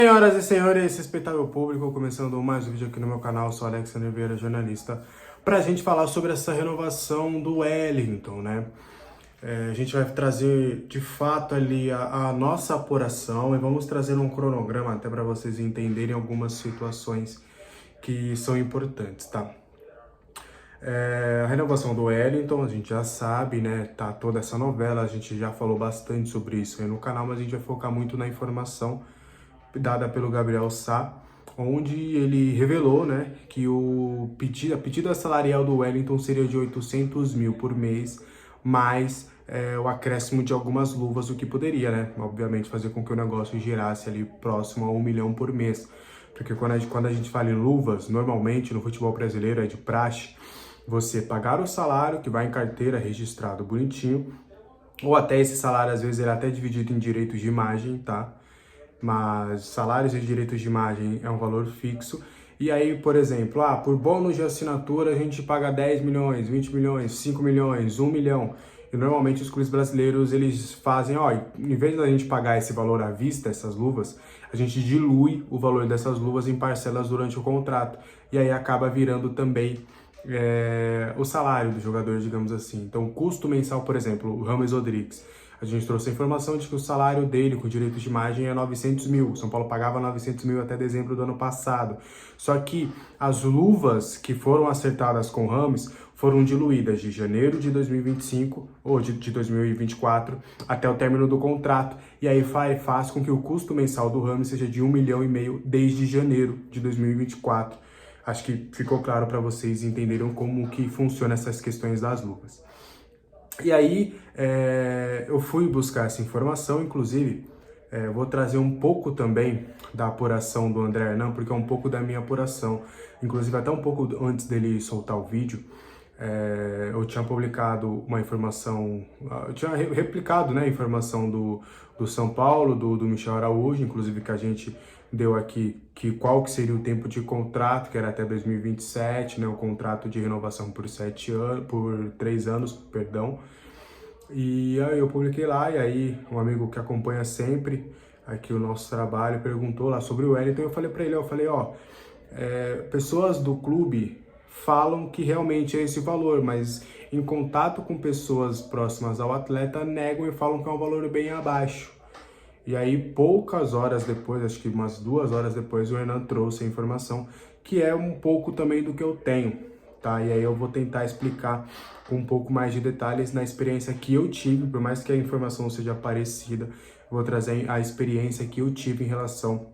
Senhoras e senhores, respeitável público, começando mais um vídeo aqui no meu canal, sou Alexandre Vieira, jornalista, para a gente falar sobre essa renovação do Wellington, né? A gente vai trazer de fato ali a nossa apuração e vamos trazer um cronograma até para vocês entenderem algumas situações que são importantes, tá? A renovação do Wellington, a gente já sabe, né? Tá toda essa novela, a gente já falou bastante sobre isso aí no canal, mas a gente vai focar muito na informação dada pelo Gabriel Sá, onde ele revelou, né, que a pedida salarial do Wellington seria de 800 mil por mês, mais o acréscimo de algumas luvas, o que poderia, né, obviamente fazer com que o negócio girasse ali próximo a 1 milhão por mês. Porque quando a gente fala em luvas, normalmente no futebol brasileiro é de praxe, você pagar o salário que vai em carteira registrado bonitinho, ou até esse salário às vezes ele é até dividido em direitos de imagem, tá? Mas salários e direitos de imagem é um valor fixo. E aí, por exemplo, por bônus de assinatura a gente paga 10 milhões, 20 milhões, 5 milhões, 1 milhão. E normalmente os clubes brasileiros, eles fazem, em vez da gente pagar esse valor à vista, essas luvas, a gente dilui o valor dessas luvas em parcelas durante o contrato. E aí acaba virando também o salário do jogador, digamos assim. Então, o custo mensal, por exemplo, o James Rodrigues, a gente trouxe a informação de que o salário dele com direitos de imagem é 900 mil. O São Paulo pagava 900 mil até dezembro do ano passado. Só que as luvas que foram acertadas com o Rames foram diluídas de janeiro de 2025 ou de 2024 até o término do contrato. E aí faz com que o custo mensal do Rames seja de 1,5 milhão desde janeiro de 2024. Acho que ficou claro para vocês entenderem como que funciona essas questões das luvas. E aí eu fui buscar essa informação, inclusive vou trazer um pouco também da apuração do André Hernan, porque é um pouco da minha apuração. Inclusive até um pouco antes dele soltar o vídeo, eu tinha publicado uma informação, eu tinha replicado, né, a informação do São Paulo, do Michel Araújo, inclusive que a gente deu aqui qual que seria o tempo de contrato, que era até 2027, né, o contrato de renovação por 3 anos, perdão. E aí eu publiquei lá, e aí um amigo que acompanha sempre aqui o nosso trabalho perguntou lá sobre o Wellington, eu falei para ele, pessoas do clube falam que realmente é esse valor, mas em contato com pessoas próximas ao atleta negam e falam que é um valor bem abaixo. E aí, poucas horas depois, acho que umas 2 horas depois, o Hernan trouxe a informação, que é um pouco também do que eu tenho, tá? E aí eu vou tentar explicar com um pouco mais de detalhes na experiência que eu tive, por mais que a informação seja parecida, eu vou trazer a experiência que eu tive em relação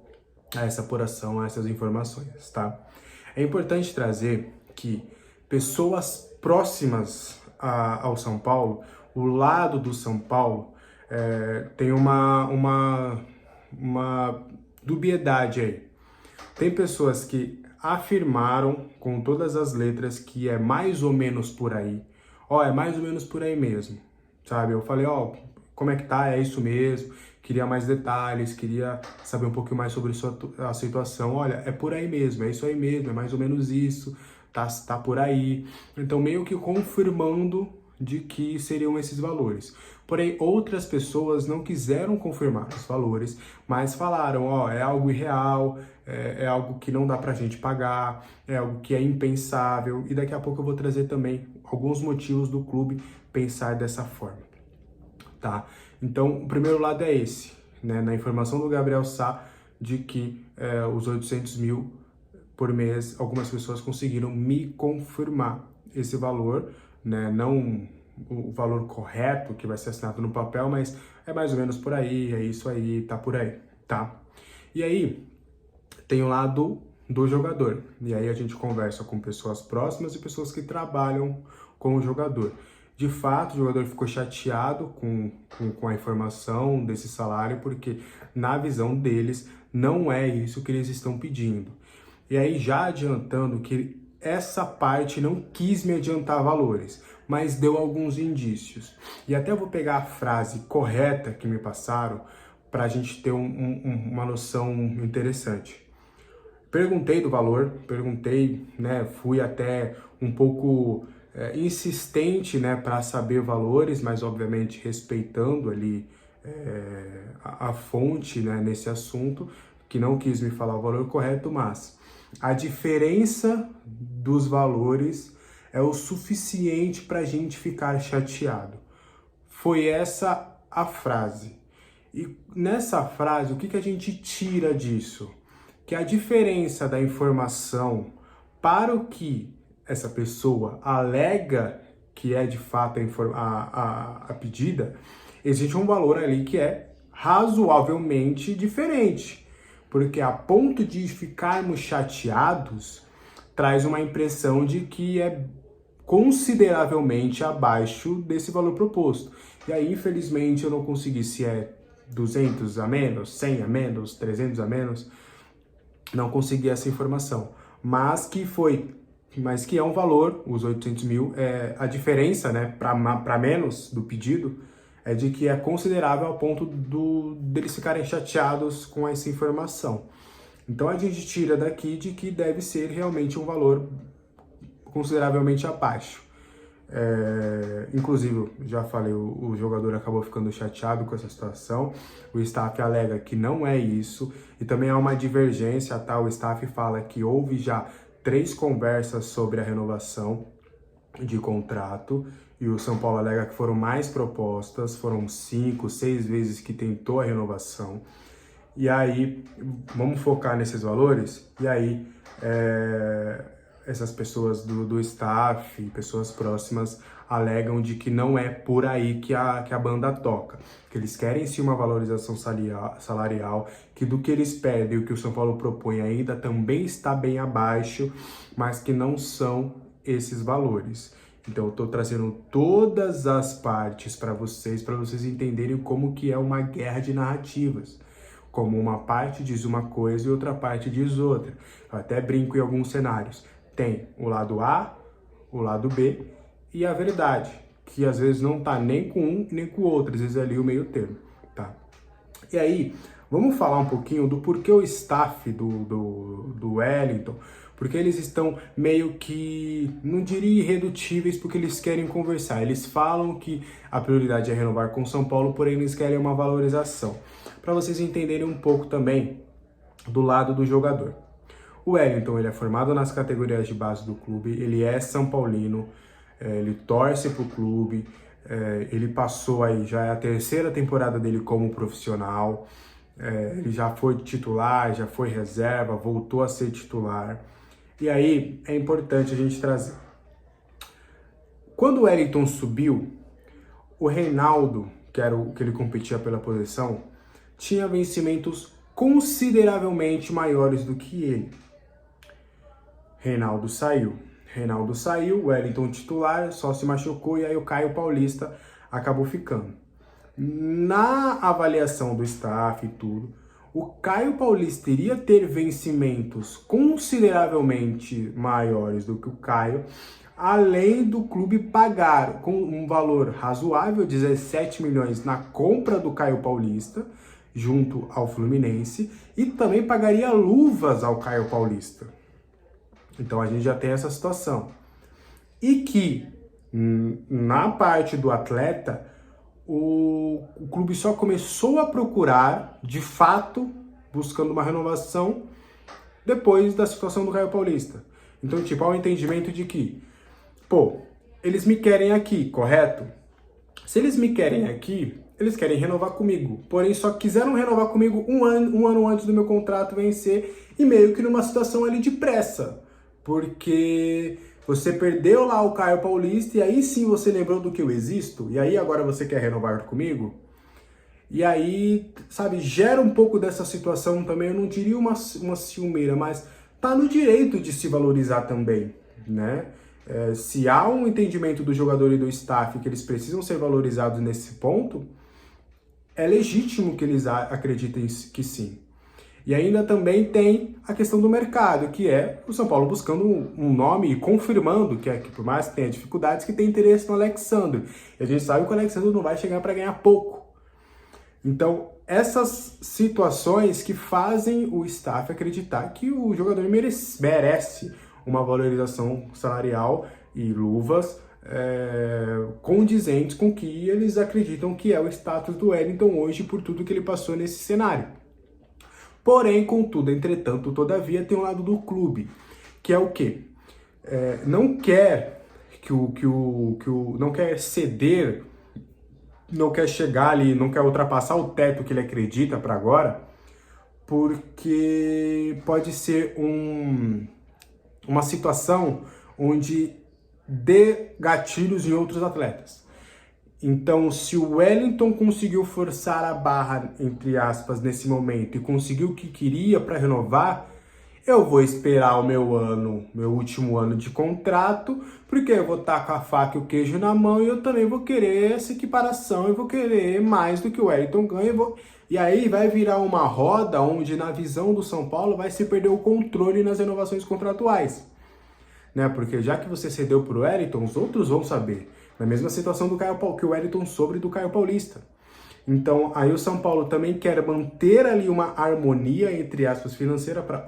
a essa apuração, a essas informações, tá? É importante trazer que pessoas próximas ao São Paulo, o lado do São Paulo, tem uma dubiedade aí. Tem pessoas que afirmaram com todas as letras que é mais ou menos por aí. É mais ou menos por aí mesmo, sabe? Eu falei, como é que tá? É isso mesmo. Queria mais detalhes, queria saber um pouquinho mais sobre a situação. Olha, é por aí mesmo, é isso aí mesmo, é mais ou menos isso, tá por aí. Então, meio que confirmando de que seriam esses valores. Porém, outras pessoas não quiseram confirmar os valores, mas falaram, é algo irreal, é algo que não dá pra gente pagar, é algo que é impensável, e daqui a pouco eu vou trazer também alguns motivos do clube pensar dessa forma, tá? Então, o primeiro lado é esse, né? Na informação do Gabriel Sá, de que os 800 mil por mês, algumas pessoas conseguiram me confirmar esse valor, né? Não o valor correto que vai ser assinado no papel, mas é mais ou menos por aí, é isso aí, tá por aí, tá? E aí, tem o lado do jogador, e aí a gente conversa com pessoas próximas e pessoas que trabalham com o jogador. De fato, o jogador ficou chateado com a informação desse salário, porque na visão deles não é isso que eles estão pedindo. E aí, já adiantando que essa parte não quis me adiantar valores, mas deu alguns indícios. E até eu vou pegar a frase correta que me passaram para a gente ter uma noção interessante. Perguntei do valor, né, fui até um pouco insistente, né, para saber valores, mas obviamente respeitando ali a fonte, né, nesse assunto. que não quis me falar o valor correto, mas a diferença dos valores é o suficiente para a gente ficar chateado. Foi essa a frase. E nessa frase, o que a gente tira disso? Que a diferença da informação para o que essa pessoa alega que é de fato a pedida, existe um valor ali que é razoavelmente diferente. Porque a ponto de ficarmos chateados, traz uma impressão de que é consideravelmente abaixo desse valor proposto. E aí, infelizmente, eu não consegui, se é 200 a menos, 100 a menos, 300 a menos, não consegui essa informação. Mas que é um valor, os 800 mil, a diferença, né, para menos do pedido, é de que é considerável ao ponto deles ficarem chateados com essa informação. Então a gente tira daqui de que deve ser realmente um valor consideravelmente abaixo. Inclusive, já falei, o jogador acabou ficando chateado com essa situação, o staff alega que não é isso, e também há uma divergência, tá? O staff fala que houve já 3 conversas sobre a renovação de contrato, e o São Paulo alega que foram mais propostas, foram 5, 6 vezes que tentou a renovação. E aí, vamos focar nesses valores, e aí essas pessoas do staff, pessoas próximas, alegam de que não é por aí que a banda toca, que eles querem sim uma valorização salarial, que do que eles pedem, o que o São Paulo propõe ainda também está bem abaixo, mas que não são esses valores. Então eu estou trazendo todas as partes para vocês entenderem como que é uma guerra de narrativas. Como uma parte diz uma coisa e outra parte diz outra. Eu até brinco em alguns cenários. Tem o lado A, o lado B e a verdade, que às vezes não tá nem com um nem com o outro, às vezes é ali o meio termo, tá? E aí, vamos falar um pouquinho do porquê o staff do Wellington, porque eles estão meio que, não diria irredutíveis, porque eles querem conversar. Eles falam que a prioridade é renovar com São Paulo, porém eles querem uma valorização. Para vocês entenderem um pouco também do lado do jogador. O Wellington, ele é formado nas categorias de base do clube, ele é São Paulino, ele torce pro clube, ele passou aí, já é a 3ª temporada dele como profissional, ele já foi titular, já foi reserva, voltou a ser titular. E aí é importante a gente trazer. Quando o Wellington subiu, o Reinaldo, que era o que ele competia pela posição, tinha vencimentos consideravelmente maiores do que ele. Reinaldo saiu, o Wellington titular só se machucou e aí o Caio Paulista acabou ficando. Na avaliação do staff e tudo, o Caio Paulista iria ter vencimentos consideravelmente maiores do que o Caio, além do clube pagar com um valor razoável, 17 milhões na compra do Caio Paulista, junto ao Fluminense, e também pagaria luvas ao Caio Paulista. Então a gente já tem essa situação. E que, na parte do atleta, o clube só começou a procurar, de fato, buscando uma renovação, depois da situação do Caio Paulista. Então, tipo, há um entendimento de que, eles me querem aqui, correto? Se eles me querem aqui, eles querem renovar comigo. Porém, só quiseram renovar comigo um ano antes do meu contrato vencer, e meio que numa situação ali de pressa. Porque você perdeu lá o Caio Paulista e aí sim você lembrou do que eu existo, e aí agora você quer renovar comigo? E aí, sabe, gera um pouco dessa situação também, eu não diria uma ciumeira, mas tá no direito de se valorizar também, né? Se há um entendimento do jogador e do staff que eles precisam ser valorizados nesse ponto, é legítimo que eles acreditem que sim. E ainda também tem a questão do mercado, que é o São Paulo buscando um nome e confirmando que por mais que tenha dificuldades, que tem interesse no Alexandre. E a gente sabe que o Alexandre não vai chegar para ganhar pouco. Então, essas situações que fazem o staff acreditar que o jogador merece uma valorização salarial e luvas condizentes com que eles acreditam que é o status do Wellington hoje por tudo que ele passou nesse cenário. Porém, contudo, entretanto, todavia, tem um lado do clube, que é o quê? Não quer não quer ceder, não quer chegar ali, não quer ultrapassar o teto que ele acredita para agora, porque pode ser uma situação onde dê gatilhos em outros atletas. Então, se o Wellington conseguiu forçar a barra, entre aspas, nesse momento e conseguiu o que queria para renovar, eu vou esperar o meu último ano de contrato, porque eu vou estar com a faca e o queijo na mão e eu também vou querer essa equiparação, eu vou querer mais do que o Wellington ganha. E aí vai virar uma roda onde, na visão do São Paulo, vai se perder o controle nas renovações contratuais. Né? Porque já que você cedeu para o Wellington, os outros vão saber. Na mesma situação do que o Wellington soube do Caio Paulista. Então, aí o São Paulo também quer manter ali uma harmonia, entre aspas, financeira para,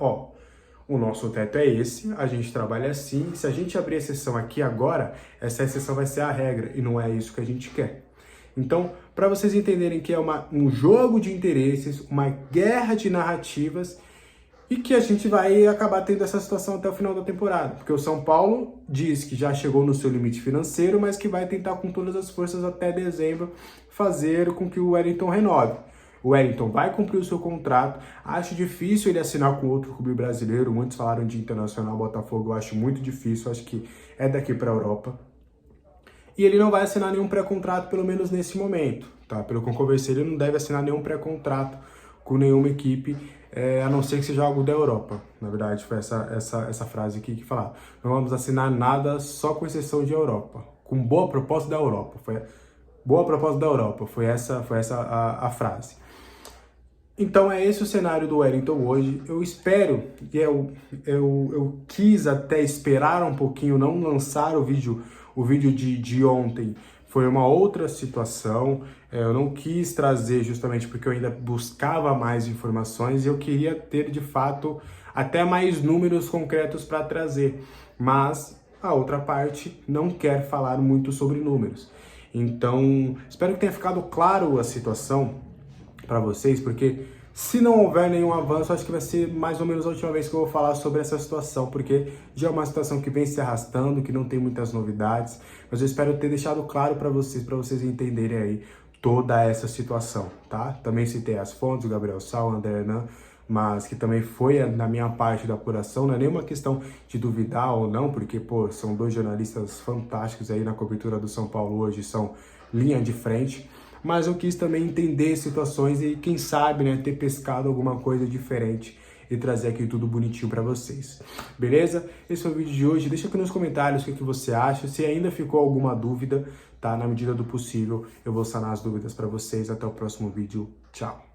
o nosso teto é esse, a gente trabalha assim, se a gente abrir exceção aqui agora, essa exceção vai ser a regra, e não é isso que a gente quer. Então, para vocês entenderem que é um jogo de interesses, uma guerra de narrativas, e que a gente vai acabar tendo essa situação até o final da temporada. Porque o São Paulo diz que já chegou no seu limite financeiro, mas que vai tentar com todas as forças até dezembro fazer com que o Wellington renove. O Wellington vai cumprir o seu contrato. Acho difícil ele assinar com outro clube brasileiro. Muitos falaram de Internacional, Botafogo. Eu acho muito difícil. Acho que é daqui para a Europa. E ele não vai assinar nenhum pré-contrato, pelo menos nesse momento. Tá? Pelo que eu conversei, ele não deve assinar nenhum pré-contrato com nenhuma equipe, a não ser que seja algo da Europa. Na verdade, foi essa frase aqui que falava. Não vamos assinar nada, só com exceção de Europa. Com boa proposta da Europa. Boa proposta da Europa. Foi essa a frase. Então é esse o cenário do Wellington hoje. Eu espero, e eu quis até esperar um pouquinho, não lançar o vídeo de ontem. Foi uma outra situação, eu não quis trazer justamente porque eu ainda buscava mais informações e eu queria ter, de fato, até mais números concretos para trazer. Mas a outra parte não quer falar muito sobre números. Então, espero que tenha ficado claro a situação para vocês, porque se não houver nenhum avanço, acho que vai ser mais ou menos a última vez que eu vou falar sobre essa situação, porque já é uma situação que vem se arrastando, que não tem muitas novidades, mas eu espero ter deixado claro para vocês entenderem aí toda essa situação, tá? Também citei as fontes, o Gabriel Sal, o André Hernan, mas que também foi na minha parte da apuração, não é nenhuma questão de duvidar ou não, porque, são dois jornalistas fantásticos aí na cobertura do São Paulo hoje, são linha de frente, mas eu quis também entender situações e, quem sabe, né, ter pescado alguma coisa diferente e trazer aqui tudo bonitinho para vocês. Beleza? Esse foi o vídeo de hoje. Deixa aqui nos comentários o que você acha. Se ainda ficou alguma dúvida, tá? Na medida do possível, eu vou sanar as dúvidas para vocês. Até o próximo vídeo. Tchau!